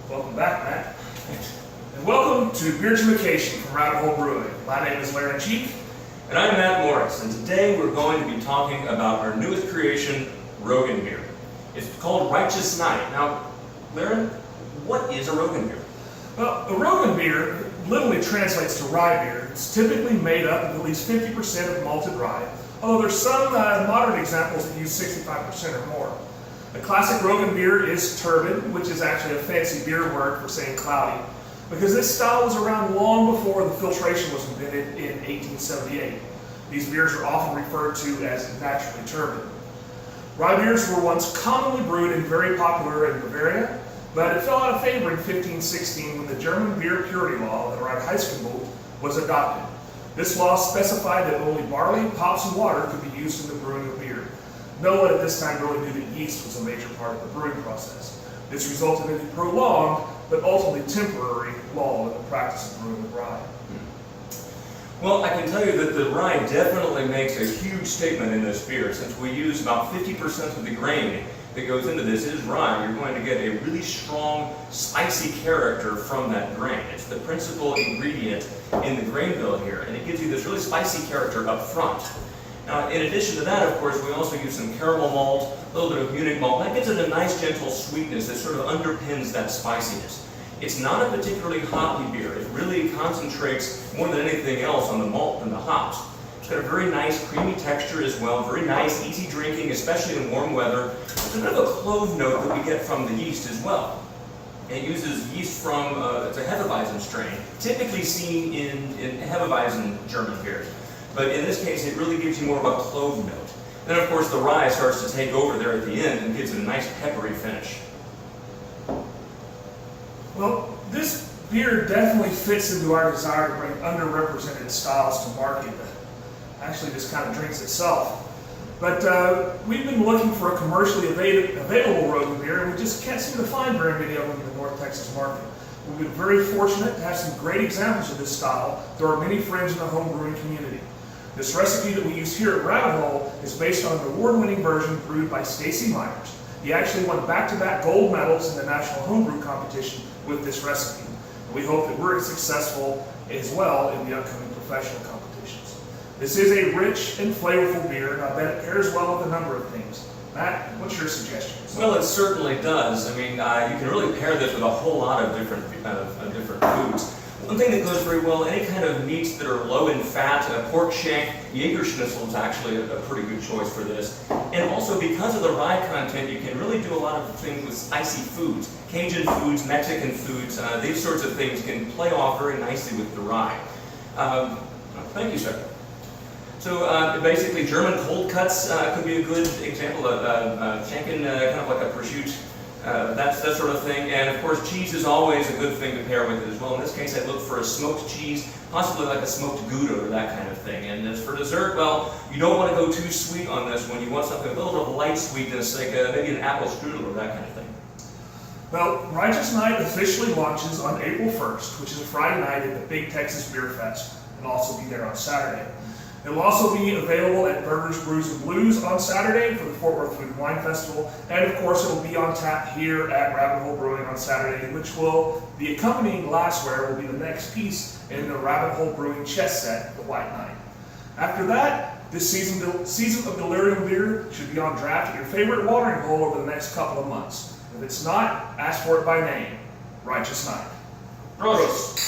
Welcome back, Matt. And welcome to Beerdumacation from Rabbit Hole Brewing. My name is RYEteous. And I'm Matt Morris, and today we're going to be talking about our newest creation, Rogan beer. It's called RYEteous. Now, Laren, what is a Rogan beer? Well, a Rogan beer literally translates to rye beer. It's typically made up of at least 50% of malted rye, although there's some modern examples that use 65% or more. A classic Rogan beer is turbid, which is actually a fancy beer word for saying cloudy, because this style was around long before the filtration was invented in 1878. These beers are often referred to as naturally turbid. Rye beers were once commonly brewed and very popular in Bavaria, but it fell out of favor in 1516 when the German beer purity law, the RYEteous, was adopted. This law specified that only barley, hops, and water could be used in the brewing of beer. No one at this time really knew that yeast was a major part of the brewing process. This resulted in a prolonged, but ultimately temporary, lull in the practice of brewing with rye. Well, I can tell you that the rye definitely makes a huge statement in this beer. Since we use about 50% of the grain that goes into this is rye, you're going to get a really strong, spicy character from that grain. It's the principal ingredient in the grain bill here, and it gives you this really spicy character up front. Now, in addition to that, of course, we also use some caramel malt, a little bit of Munich malt. That gives it a nice, gentle sweetness that sort of underpins that spiciness. It's not a particularly hoppy beer. It really concentrates more than anything else on the malt and the hops. It's got a very nice, creamy texture as well, very nice, easy drinking, especially in warm weather. There's a bit of a clove note that we get from the yeast as well. It uses yeast from, it's a Hefeweizen strain, typically seen in Hefeweizen German beers. But in this case, it really gives you more of a clove note. Then, of course, the rye starts to take over there at the end and gives it a nice peppery finish. Well, this beer definitely fits into our desire to bring underrepresented styles to market. Actually, this kind of drinks itself. But we've been looking for a commercially available Rogan beer, and we just can't seem to find very many of them in the North Texas market. We've been very fortunate to have some great examples of this style through our many friends in the home brewing community. This recipe that we use here at Rabbit Hole is based on an award-winning version brewed by Stacy Myers. He actually won back-to-back gold medals in the National Homebrew Competition with this recipe. We hope that we're successful as well in the upcoming professional competitions. This is a rich and flavorful beer, and I bet it pairs well with a number of things. Matt, what's your suggestions? Well, it certainly does. I mean, you can really pair this with a whole lot of different foods. One thing that goes very well, any kind of meats that are low in fat, pork shank, Jaeger schnitzel is actually a pretty good choice for this. And also, because of the rye content, you can really do a lot of things with spicy foods. Cajun foods, Mexican foods, these sorts of things can play off very nicely with the rye. Thank you, sir. So basically, German cold cuts could be a good example of Schenken, kind of like a prosciutto. That sort of thing, and of course cheese is always a good thing to pair with it as well. In this case I look for a smoked cheese, possibly like a smoked Gouda or that kind of thing. And as for dessert, well, you don't want to go too sweet on this one. You want something a little bit of light sweetness, like maybe an apple strudel or that kind of thing. Well, RYEteous Night officially launches on April 1st, which is a Friday night at the Big Texas Beer Fest, and also be there on Saturday. It will also be available at Burgers, Brews, and Blues on Saturday for the Fort Worth Food and Wine Festival, and of course it will be on tap here at Rabbit Hole Brewing on Saturday, which the accompanying glassware will be the next piece in the Rabbit Hole Brewing chess set, the White Knight. After that, this season of Delirium beer should be on draft at your favorite watering hole over the next couple of months. If it's not, ask for it by name. RYEteous Night. Prost.